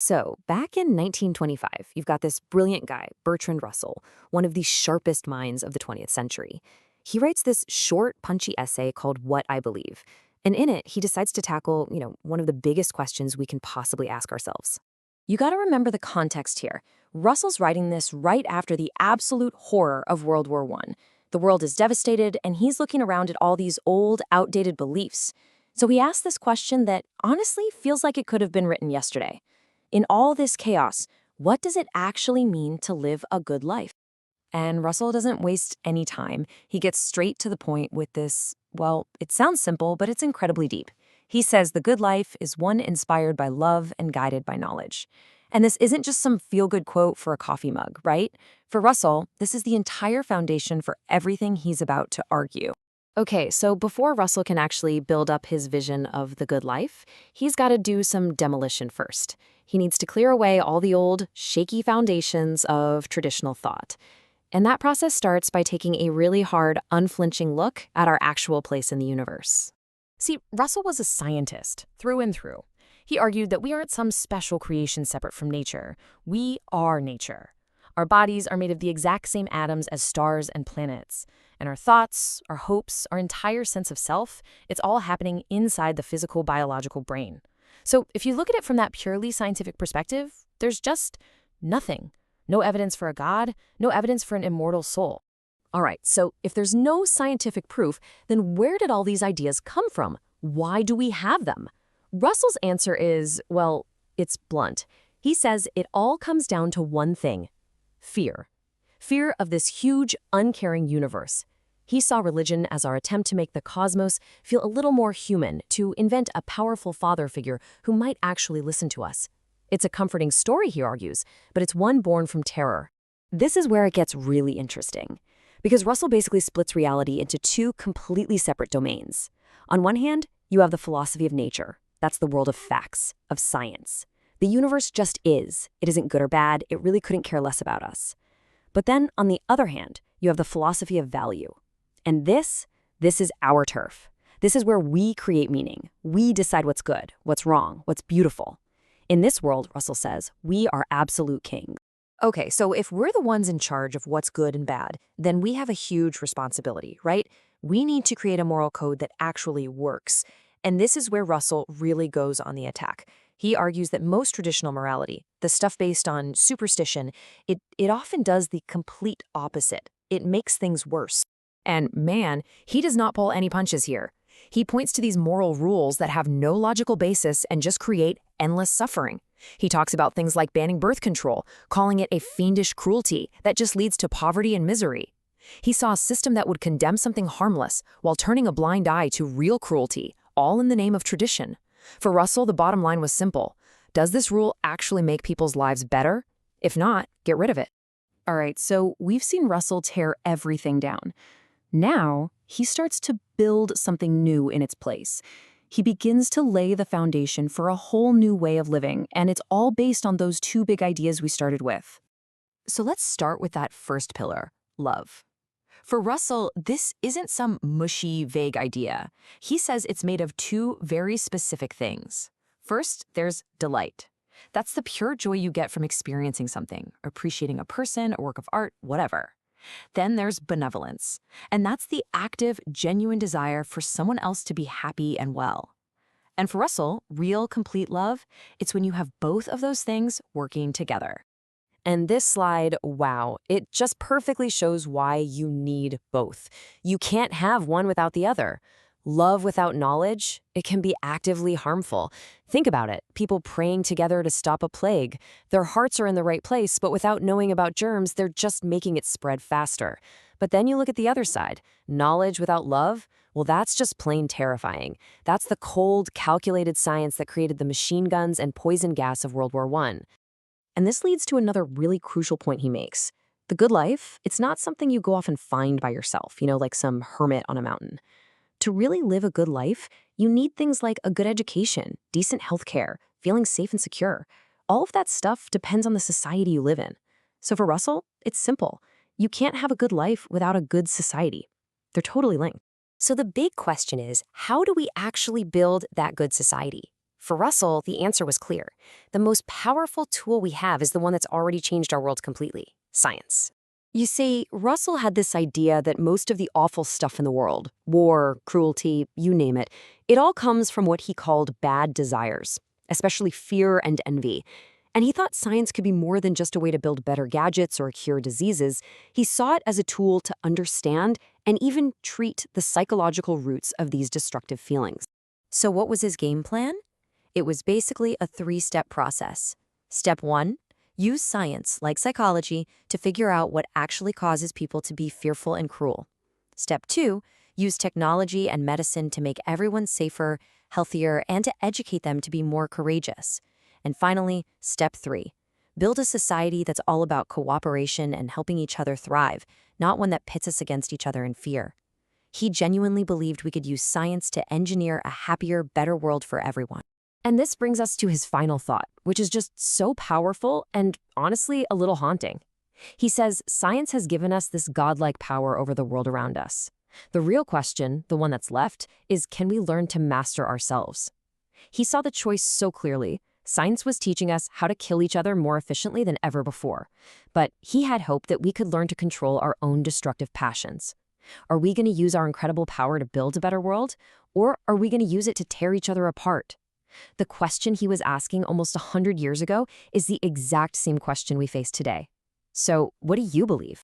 So, back in 1925, you've got this brilliant guy, Bertrand Russell, one of the sharpest minds of the 20th century. He writes this short, punchy essay called What I Believe. And in it, he decides to tackle, one of the biggest questions we can possibly ask ourselves. You got to remember the context here. Russell's writing this right after the absolute horror of World War I. The world is devastated, and he's looking around at all these old, outdated beliefs. So he asks this question that honestly feels like it could have been written yesterday. In all this chaos, what does it actually mean to live a good life? And Russell doesn't waste any time. He gets straight to the point with this, well, it sounds simple, but it's incredibly deep. He says the good life is one inspired by love and guided by knowledge. And this isn't just some feel-good quote for a coffee mug, right? For Russell, this is the entire foundation for everything he's about to argue. Okay, so before Russell can actually build up his vision of the good life, he's got to do some demolition first. He needs to clear away all the old, shaky foundations of traditional thought. And that process starts by taking a really hard, unflinching look at our actual place in the universe. See, Russell was a scientist, through and through. He argued that we aren't some special creation separate from nature. We are nature. Our bodies are made of the exact same atoms as stars and planets. And our thoughts, our hopes, our entire sense of self, it's all happening inside the physical, biological brain. So if you look at it from that purely scientific perspective, there's just nothing. No evidence for a God, no evidence for an immortal soul. All right, so if there's no scientific proof, then where did all these ideas come from? Why do we have them? Russell's answer is, well, it's blunt. He says it all comes down to one thing: fear. Fear of this huge, uncaring universe. He saw religion as our attempt to make the cosmos feel a little more human, to invent a powerful father figure who might actually listen to us. It's a comforting story, he argues, but it's one born from terror. This is where it gets really interesting, because Russell basically splits reality into two completely separate domains. On one hand, you have the philosophy of nature. That's the world of facts, of science. The universe just is. It isn't good or bad. It really couldn't care less about us. But then, on the other hand, you have the philosophy of value. And this is our turf. This is where we create meaning. We decide what's good, what's wrong, what's beautiful. In this world, Russell says, we are absolute kings. Okay, so if we're the ones in charge of what's good and bad, then we have a huge responsibility, right? We need to create a moral code that actually works. And this is where Russell really goes on the attack. He argues that most traditional morality, the stuff based on superstition, it often does the complete opposite. It makes things worse. And man, he does not pull any punches here. He points to these moral rules that have no logical basis and just create endless suffering. He talks about things like banning birth control, calling it a fiendish cruelty that just leads to poverty and misery. He saw a system that would condemn something harmless while turning a blind eye to real cruelty, all in the name of tradition. For Russell, the bottom line was simple. Does this rule actually make people's lives better? If not, get rid of it. All right, so we've seen Russell tear everything down. Now, he starts to build something new in its place. He begins to lay the foundation for a whole new way of living, and it's all based on those two big ideas we started with. So let's start with that first pillar, love. For Russell, this isn't some mushy, vague idea. He says it's made of two very specific things. First, there's delight. That's the pure joy you get from experiencing something, appreciating a person, a work of art, whatever. Then there's benevolence, and that's the active, genuine desire for someone else to be happy and well. And for Russell, real, complete love, it's when you have both of those things working together. And this slide, wow, it just perfectly shows why you need both. You can't have one without the other. Love without knowledge, it can be actively harmful. Think about it, people praying together to stop a plague. Their hearts are in the right place, but without knowing about germs, they're just making it spread faster. But then you look at the other side, knowledge without love, well, that's just plain terrifying. That's the cold, calculated science that created the machine guns and poison gas of World War I. And this leads to another really crucial point he makes. The good life, it's not something you go off and find by yourself, like some hermit on a mountain. To really live a good life, you need things like a good education, decent healthcare, feeling safe and secure. All of that stuff depends on the society you live in. So for Russell, it's simple. You can't have a good life without a good society. They're totally linked. So the big question is, how do we actually build that good society? For Russell, the answer was clear. The most powerful tool we have is the one that's already changed our world completely: science. You see, Russell had this idea that most of the awful stuff in the world, war, cruelty, you name it all comes from what he called bad desires, especially fear and envy. And he thought science could be more than just a way to build better gadgets or cure diseases. He saw it as a tool to understand and even treat the psychological roots of these destructive feelings. So what was his game plan? It was basically a 3-step process. Step 1, use science, like psychology, to figure out what actually causes people to be fearful and cruel. Step 2, use technology and medicine to make everyone safer, healthier, and to educate them to be more courageous. And finally, step 3, build a society that's all about cooperation and helping each other thrive, not one that pits us against each other in fear. He genuinely believed we could use science to engineer a happier, better world for everyone. And this brings us to his final thought, which is just so powerful and honestly a little haunting. He says science has given us this godlike power over the world around us. The real question, the one that's left, is can we learn to master ourselves? He saw the choice so clearly. Science was teaching us how to kill each other more efficiently than ever before. But he had hope that we could learn to control our own destructive passions. Are we going to use our incredible power to build a better world? Or are we going to use it to tear each other apart? The question he was asking almost 100 years ago is the exact same question we face today. So, what do you believe?